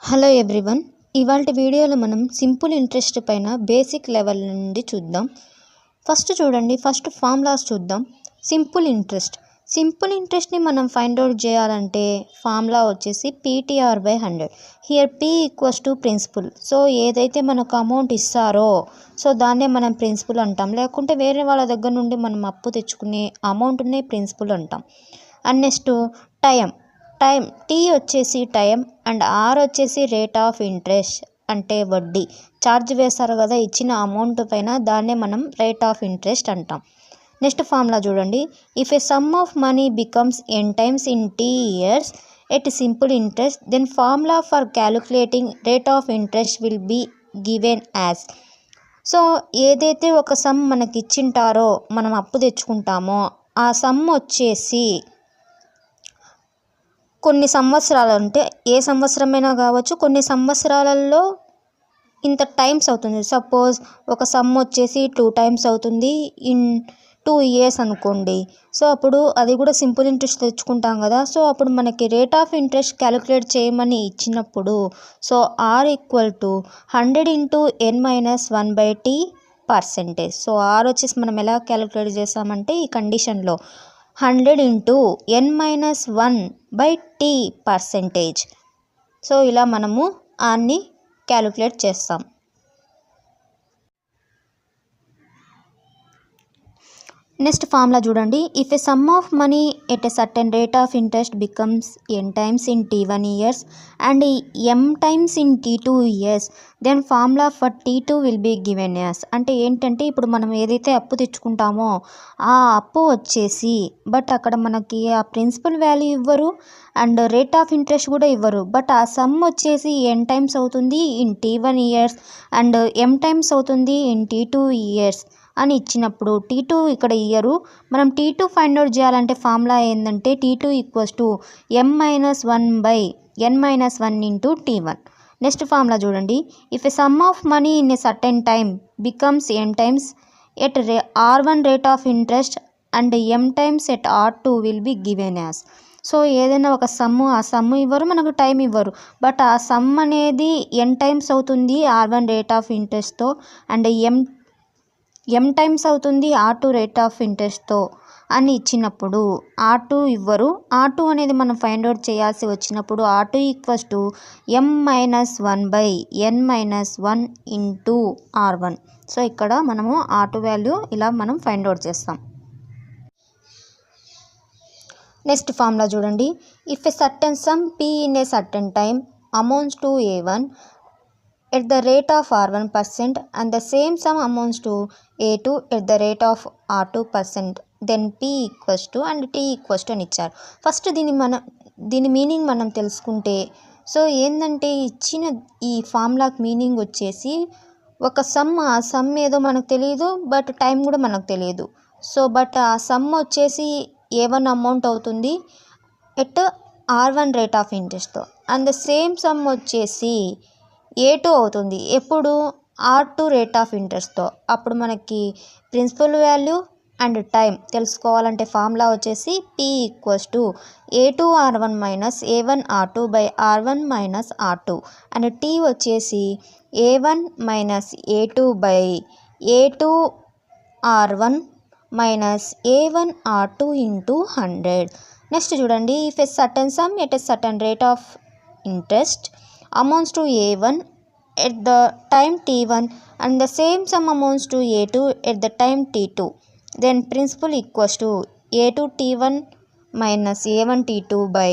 Hello everyone, ఇవాల్టి వీడియోలో మనం సింపుల్ ఇంట్రెస్ట్ పైన బేసిక్ లెవెల్ నుండి చూద్దాం. ఫస్ట్ ఫార్ములాస్ చూద్దాం. సింపుల్ ఇంట్రెస్ట్ని మనం ఫైండ్ అవుట్ చేయాలంటే ఫార్ములా వచ్చేసి PTR/100. Here P equals to principal. So ఏదైతే మనకు అమౌంట్ ఇస్తారో సో దాన్నే మనం ప్రిన్సిపల్ అంటాం. లేకుంటే వేరే వాళ్ళ దగ్గర నుండి మనం అప్పు తెచ్చుకునే అమౌంట్నే ప్రిన్సిపల్ అంటాం. అండ్ నెక్స్ట్ టైం T వచ్చేసి టైం అండ్ R వచ్చేసి రేట్ ఆఫ్ ఇంట్రెస్ట్ అంటే వడ్డీ. ఛార్జ్ వేస్తారు కదా ఇచ్చిన అమౌంట్ పైన, దాన్నే మనం రేట్ ఆఫ్ ఇంట్రెస్ట్ అంటాం. నెక్స్ట్ ఫార్ములా చూడండి. If a sum of money becomes n times in T years at simple interest, then formula for calculating rate of interest will be given as. So ఏదైతే ఒక some మనకి ఇచ్చింటారో మనం అప్పు తెచ్చుకుంటామో ఆ some వచ్చేసి కొన్ని సంవత్సరాలు, అంటే ఏ సంవత్సరమైనా కావచ్చు, కొన్ని సంవత్సరాలలో ఇంత టైమ్స్ అవుతుంది. సపోజ్ ఒక సమ్ వచ్చేసి 2 టైమ్స్ అవుతుంది ఇన్ 2 years అనుకోండి. సో అప్పుడు అది కూడా సింపుల్ ఇంట్రెస్ట్ తెచ్చుకుంటాం కదా. సో అప్పుడు మనకి రేట్ ఆఫ్ ఇంట్రెస్ట్ క్యాలిక్యులేట్ చేయమని ఇచ్చినప్పుడు so R equal to 100 into n-1/t percentage. So R వచ్చేసి మనం ఎలా క్యాలిక్యులేట్ చేస్తామంటే ఈ కండిషన్లో 100 ఇంటూ n-1/t పర్సెంటేజ్. సో ఇలా మనము ఆన్ని క్యాలిక్యులేట్ చేస్తాం. నెక్స్ట్ ఫార్ములా చూడండి. If a sum of money at a certain rate of interest becomes n times in T1 years and m times in T2 years, then formula for T2 will be given as. అంటే ఏంటంటే ఇప్పుడు మనం ఏదైతే అప్పు తెచ్చుకుంటామో ఆ అప్పు వచ్చేసి but అక్కడ మనకి ఆ ప్రిన్సిపల్ వాల్యూ ఇవ్వరు అండ్ రేట్ ఆఫ్ ఇంట్రెస్ట్ కూడా ఇవ్వరు. బట్ ఆ సమ్ వచ్చేసి n టైమ్స్ అవుతుంది in T1 years and m times అవుతుంది ఇన్ T2 years అని ఇచ్చినప్పుడు T2 ఇక్కడ ఇయ్యరు. మనం T2 ఫైండ్ అవుట్ చేయాలంటే ఫార్ములా ఏంటంటే T2 equals to m-1/n-1 into T1. Next formula చూడండి. If a sum of money in a certain time becomes n times at R1 rate of interest and m times at R2 will be given as. So ఏదైనా ఒక sum, ఆ sum ఇవ్వరు, మనకు time ఇవ్వరు, but ఆ some అనేది n times అవుతుంది R1 rate of ఇంట్రెస్ట్తో అండ్ m టైమ్స్ అవుతుంది R2 రేట్ ఆఫ్ ఇంట్రెస్ట్తో అని ఇచ్చినప్పుడు R2 ఇవ్వరు. R2 అనేది మనం ఫైండ్ అవుట్ చేయాల్సి వచ్చినప్పుడు R2 equals to m-1/n-1 into R1. So ఇక్కడ మనము R2 వాల్యూ ఇలా మనం ఫైండ్ అవుట్ చేస్తాం. నెక్స్ట్ ఫార్ములా చూడండి. If a certain some P in a certain time amounts to A1 at the rate of R1% and the same sum amounts to A2 at the rate of R2%, then P equals to and T equals to అని ఇచ్చారు. First దీని meaning మనం తెలుసుకుంటే so ఏంటంటే ఇచ్చిన ఈ ఫార్ములాకి meaning వచ్చేసి ఒక సమ్, ఆ సమ్ ఏదో మనకు తెలియదు బట్ టైం కూడా మనకు తెలియదు. సో బట్ ఆ సమ్ వచ్చేసి A1 అమౌంట్ అవుతుంది ఎట్ R1 రేట్ ఆఫ్ ఇంట్రెస్ట్తో అండ్ ద సేమ్ సమ్ వచ్చేసి A2 అవుతుంది ఎప్పుడు R2 రేట్ ఆఫ్ ఇంట్రెస్ట్తో. అప్పుడు మనకి ప్రిన్సిపల్ వాల్యూ అండ్ టైం తెలుసుకోవాలంటే ఫార్ములా వచ్చేసి P equals to A2R1 minus A1R2/R1 minus R2 and T వచ్చేసి A1 minus A2/A2R1 minus A1R2 into 100. Next చూడండి. If a certain sum at a certain rate of interest amounts to A1 at the time T1 and the same sum amounts to A2 at the time T2, then principal equals to A2T1 minus A1T2 by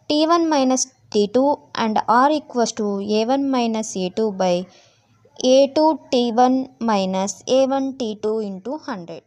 T1 minus T2 and R equals to A1 minus A2 by A2T1 minus A1T2 into 100.